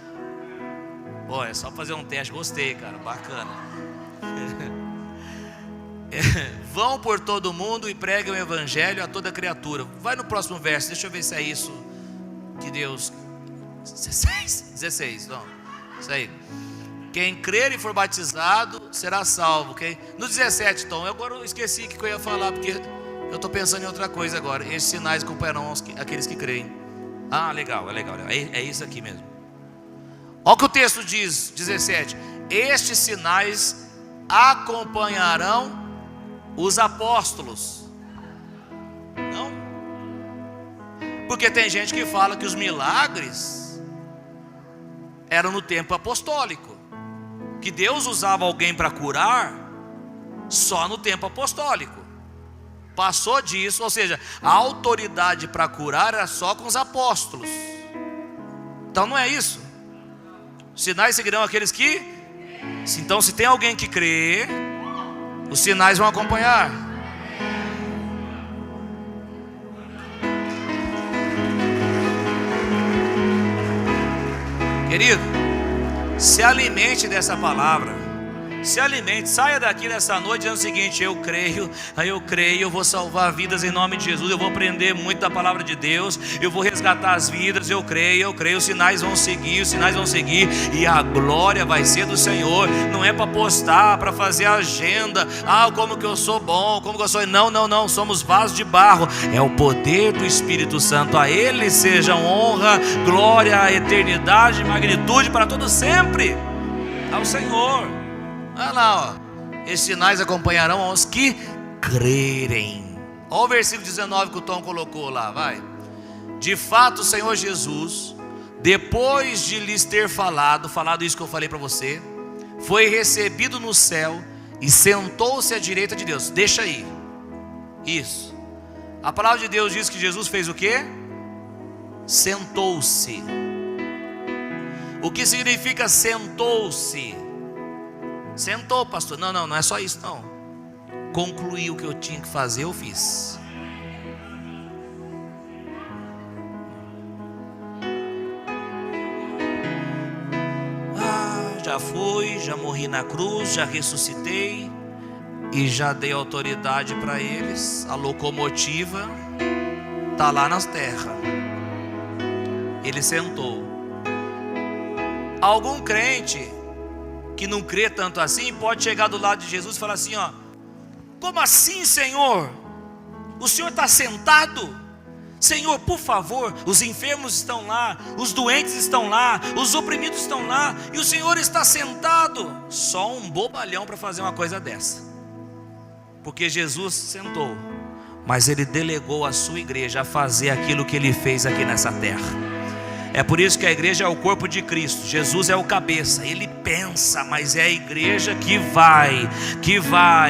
[SPEAKER 1] Pô, é só fazer um teste. Gostei, cara. Bacana. Vão por todo mundo e preguem o evangelho a toda criatura. Vai no próximo verso. Deixa eu ver se é isso que Deus. 16. Não. Isso aí. Quem crer e for batizado será salvo. No 17, Tom, eu agora esqueci o que eu ia falar, porque Eu estou pensando em outra coisa agora. Esses sinais acompanharão aqueles que creem. Ah, legal, é legal. É isso aqui mesmo. Olha o que o texto diz, 17. Estes sinais acompanharão os apóstolos. Não? Porque tem gente que fala que os milagres eram no tempo apostólico, que Deus usava alguém para curar só no tempo apostólico. Passou disso, ou seja, a autoridade para curar era só com os apóstolos. Então não é isso. Os sinais seguirão aqueles que... Então se tem alguém que crê, os sinais vão acompanhar. Querido, se alimente dessa palavra. Se alimente, saia daqui nessa noite dizendo o seguinte: eu creio, eu vou salvar vidas em nome de Jesus, eu vou aprender muito da palavra de Deus, eu vou resgatar as vidas, eu creio, os sinais vão seguir, e a glória vai ser do Senhor. Não é para postar, para fazer agenda, como que eu sou bom, como que eu sou, não, somos vasos de barro, é o poder do Espírito Santo, a Ele sejam honra, glória, eternidade, magnitude para todo sempre, ao Senhor. Olha lá, ó. Esses sinais acompanharão aos que crerem. Olha o versículo 19 que o Tom colocou lá, vai. De fato o Senhor Jesus, depois de lhes ter falado isso que eu falei para você, foi recebido no céu e sentou-se à direita de Deus. Deixa aí. Isso. A palavra de Deus diz que Jesus fez o quê? Sentou-se. O que significa sentou-se? Sentou, pastor. Não é só isso não. Concluí o que eu tinha que fazer, eu fiz. Já fui, já morri na cruz, já ressuscitei e já dei autoridade para eles. A locomotiva está lá nas terras. Ele sentou. Algum crente que não crê tanto assim pode chegar do lado de Jesus e falar assim: ó, como assim, Senhor? O Senhor está sentado? Senhor, por favor, os enfermos estão lá, os doentes estão lá, os oprimidos estão lá, e o Senhor está sentado. Só um bobalhão para fazer uma coisa dessa. Porque Jesus sentou, mas Ele delegou a sua igreja a fazer aquilo que Ele fez aqui nessa terra. É por isso que a igreja é o corpo de Cristo. Jesus é o cabeça, Ele pensa, mas é a igreja que vai,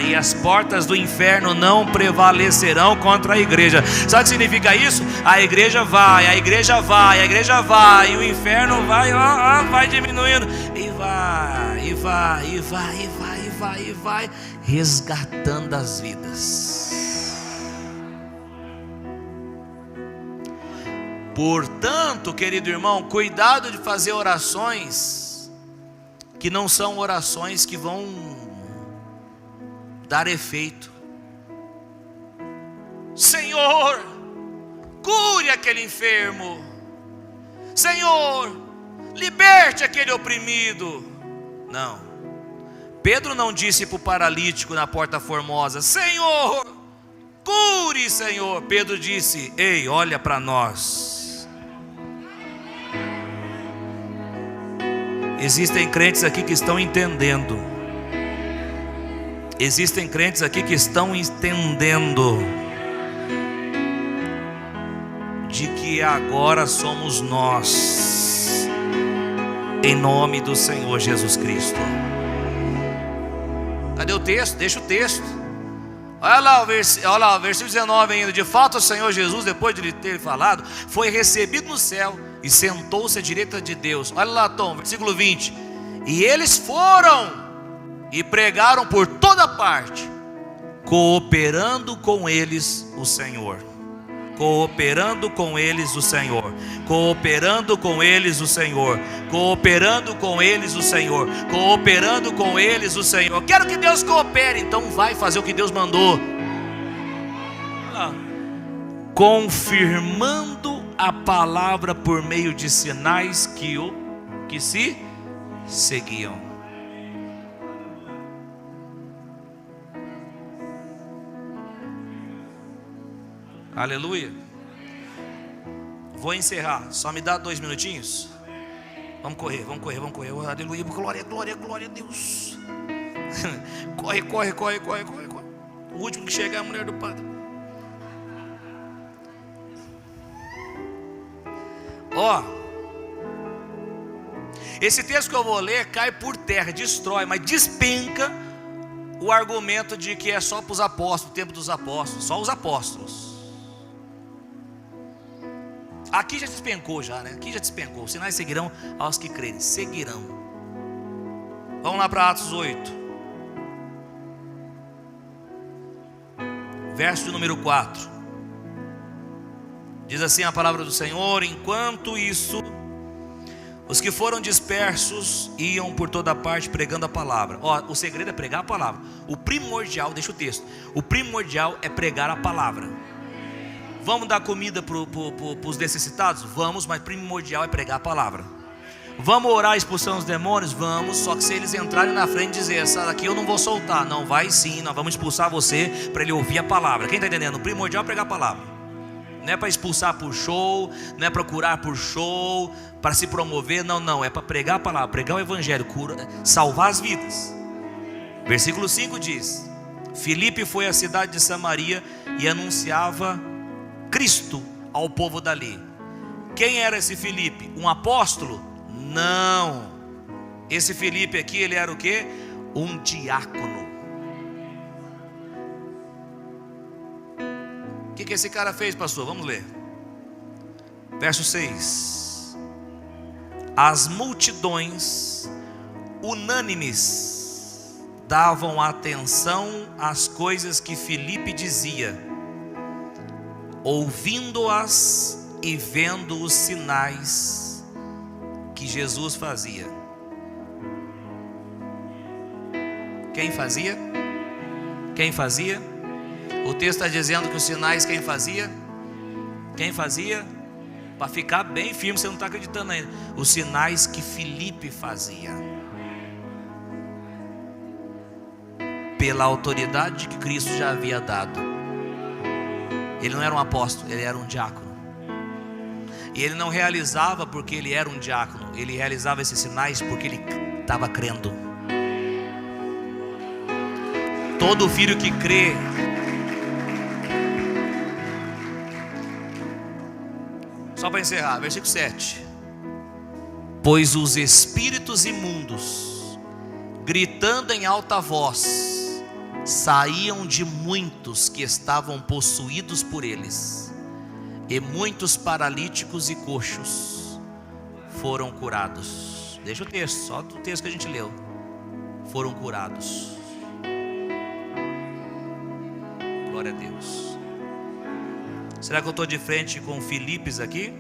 [SPEAKER 1] e as portas do inferno não prevalecerão contra a igreja. Sabe o que significa isso? A igreja vai, e o inferno vai diminuindo, e vai resgatando as vidas. Portanto, querido irmão, cuidado de fazer orações que não são orações que vão dar efeito. Senhor, cure aquele enfermo. Senhor, liberte aquele oprimido. Não. Pedro não disse para o paralítico na Porta Formosa: Senhor, cure, Senhor. Pedro disse: ei, olha para nós. Existem crentes aqui que estão entendendo. Existem crentes aqui que estão entendendo de que agora somos nós, em nome do Senhor Jesus Cristo. Cadê o texto? Deixa o texto. Olha lá o versículo 19 ainda. De fato o Senhor Jesus, depois de lhe ter falado, foi recebido no céu e sentou-se à direita de Deus. Olha lá, Tom, versículo 20. E eles foram e pregaram por toda parte, cooperando com eles o Senhor. Cooperando com eles o Senhor. Cooperando com eles o Senhor. Cooperando com eles o Senhor. Cooperando com eles o Senhor. Quero que Deus coopere, então vai fazer o que Deus mandou. Confirmando a palavra por meio de sinais que se seguiam. Aleluia. Vou encerrar. Só me dá 2 minutinhos. Vamos correr. Aleluia. Glória a Deus. Corre. O último que chegar é a mulher do padre. Esse texto que eu vou ler cai por terra, destrói, mas despenca o argumento de que é só para os apóstolos, o tempo dos apóstolos, só os apóstolos. Aqui já despencou já, né? Aqui já despencou. Os sinais seguirão aos que crerem. Seguirão. Vamos lá para Atos 8. Verso de número 4. Diz assim a palavra do Senhor: enquanto isso, os que foram dispersos iam por toda parte pregando a palavra. O segredo é pregar a palavra. O primordial, deixa o texto. O primordial é pregar a palavra. Vamos dar comida para os necessitados? Vamos, mas primordial é pregar a palavra. Vamos orar expulsando os demônios? Vamos, só que se eles entrarem na frente e dizer, essa daqui eu não vou soltar. Não, vai sim, nós vamos expulsar você para ele ouvir a palavra. Quem está entendendo? O primordial é pregar a palavra. Não é para expulsar por show, não é para curar por show, para se promover, não, é para pregar a palavra, pregar o evangelho, salvar as vidas. Versículo 5 diz: Filipe foi à cidade de Samaria e anunciava Cristo ao povo dali. Quem era esse Filipe? Um apóstolo? Não. Esse Filipe aqui, ele era o quê? Um diácono. O que esse cara fez, pastor? Vamos ler. Verso 6. As multidões unânimes davam atenção às coisas que Filipe dizia, ouvindo-as e vendo os sinais que Jesus fazia. Quem fazia? Quem fazia? O texto está dizendo que os sinais quem fazia? Quem fazia? Para ficar bem firme, você não está acreditando ainda. Os sinais que Filipe fazia, pela autoridade que Cristo já havia dado. Ele não era um apóstolo, ele era um diácono. E ele não realizava porque ele era um diácono, ele realizava esses sinais porque ele estava crendo. Todo filho que crê, só para encerrar, versículo 7. Pois os espíritos imundos, gritando em alta voz, saíam de muitos que estavam possuídos por eles, e muitos paralíticos e coxos foram curados. Deixa o texto, só do texto que a gente leu. Foram curados. Glória a Deus. Será que eu estou de frente com Filipes aqui?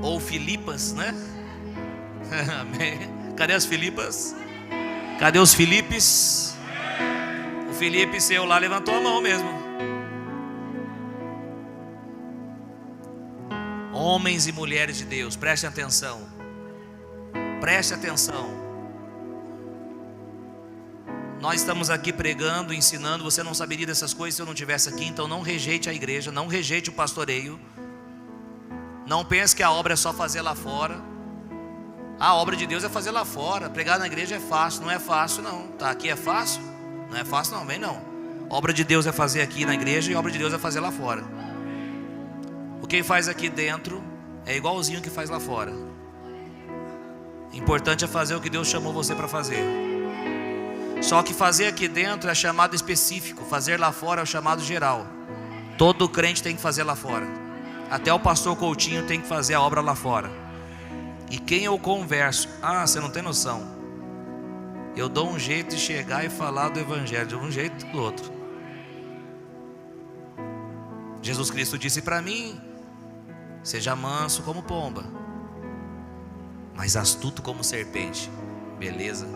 [SPEAKER 1] Ou Filipas, né? Amém. Cadê as Filipas? Cadê os Filipes? O Filipe seu lá levantou a mão mesmo. Homens e mulheres de Deus, prestem atenção. Preste atenção. Nós estamos aqui pregando, ensinando. Você não saberia dessas coisas se eu não estivesse aqui. Então não rejeite a igreja, não rejeite o pastoreio. Não pense que a obra é só fazer lá fora. A obra de Deus é fazer lá fora. Pregar na igreja é fácil, não é fácil não. Tá, aqui é fácil? Não é fácil não, vem não. Obra de Deus é fazer aqui na igreja e obra de Deus é fazer lá fora. O que faz aqui dentro é igualzinho o que faz lá fora. Importante é fazer o que Deus chamou você para fazer. Só que fazer aqui dentro é chamado específico, fazer lá fora é o chamado geral. Todo crente tem que fazer lá fora. Até o pastor Coutinho tem que fazer a obra lá fora. E quem eu converso, você não tem noção. Eu dou um jeito de chegar e falar do evangelho de um jeito do outro. Jesus Cristo disse para mim: seja manso como pomba, mas astuto como serpente. Beleza?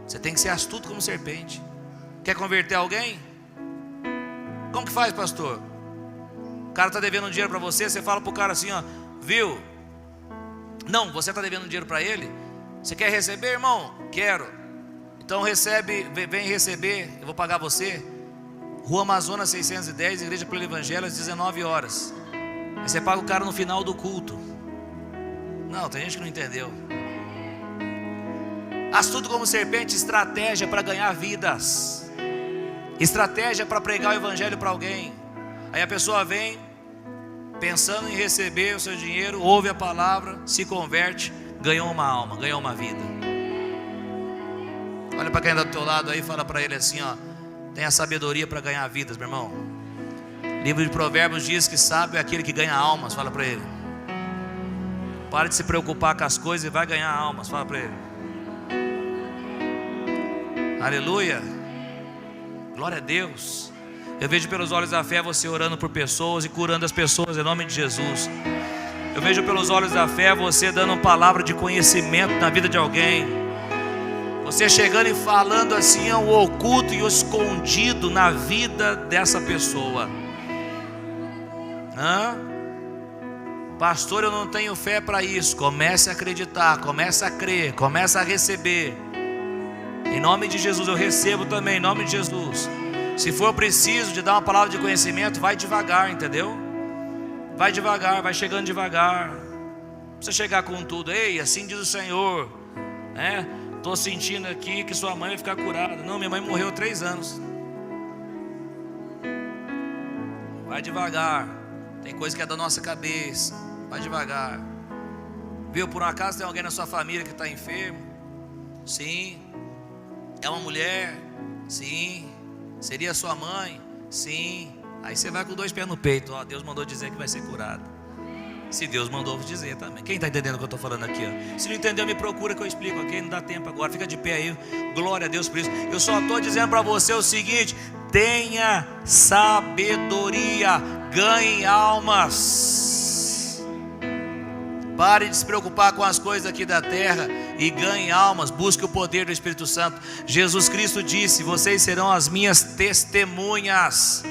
[SPEAKER 1] Você tem que ser astuto como serpente. Quer converter alguém? Como que faz, pastor? O cara está devendo um dinheiro para você, você fala para o cara assim, viu? Não, você está devendo um dinheiro para ele. Você quer receber, irmão? Quero. Então recebe, vem receber, eu vou pagar você. Rua Amazonas 610, Igreja pelo Evangelho, às 19 horas. Aí você paga o cara no final do culto. Não, tem gente que não entendeu. Astuto como serpente, estratégia para ganhar vidas, estratégia para pregar o Evangelho para alguém. Aí a pessoa vem pensando em receber o seu dinheiro, ouve a palavra, se converte, ganhou uma alma, ganhou uma vida. Olha para quem está do teu lado aí, fala para ele assim, ó: tenha sabedoria para ganhar vidas, meu irmão. Livro de Provérbios diz que sábio é aquele que ganha almas. Fala para ele. Para de se preocupar com as coisas e vai ganhar almas. Fala para ele. Aleluia. Glória a Deus. Eu vejo pelos olhos da fé você orando por pessoas e curando as pessoas em nome de Jesus. Eu vejo pelos olhos da fé você dando uma palavra de conhecimento na vida de alguém. Você chegando e falando assim o oculto e o escondido na vida dessa pessoa. Pastor, eu não tenho fé para isso. Comece a acreditar, comece a crer, comece a receber. Em nome de Jesus, eu recebo também, em nome de Jesus. Se for preciso de dar uma palavra de conhecimento, vai devagar, entendeu? Vai devagar, vai chegando devagar. Não precisa chegar com tudo. Ei, assim diz o Senhor, né? Estou sentindo aqui que sua mãe vai ficar curada. Não, minha mãe morreu há 3 anos. Vai devagar. Tem coisa que é da nossa cabeça. Vai devagar. Viu, por um acaso tem alguém na sua família que está enfermo? Sim. É uma mulher? Sim. Seria sua mãe? Sim. Aí você vai com 2 pés no peito. Ó, Deus mandou dizer que vai ser curado. Se Deus mandou dizer também. Quem está entendendo o que eu estou falando aqui? Ó? Se não entendeu, me procura que eu explico, ok? Não dá tempo agora. Fica de pé aí. Glória a Deus por isso. Eu só estou dizendo para você o seguinte: tenha sabedoria. Ganhe almas. Pare de se preocupar com as coisas aqui da terra e ganhe almas. Busque o poder do Espírito Santo. Jesus Cristo disse: vocês serão as minhas testemunhas.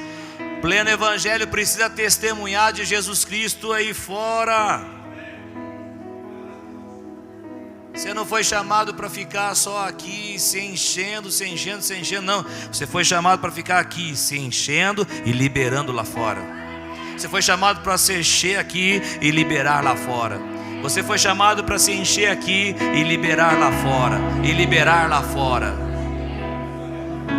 [SPEAKER 1] Pleno Evangelho precisa testemunhar de Jesus Cristo aí fora. Você não foi chamado para ficar só aqui se enchendo, não. Você foi chamado para ficar aqui se enchendo e liberando lá fora. Você foi chamado para se encher aqui e liberar lá fora. Você foi chamado para se encher aqui e liberar lá fora. E liberar lá fora.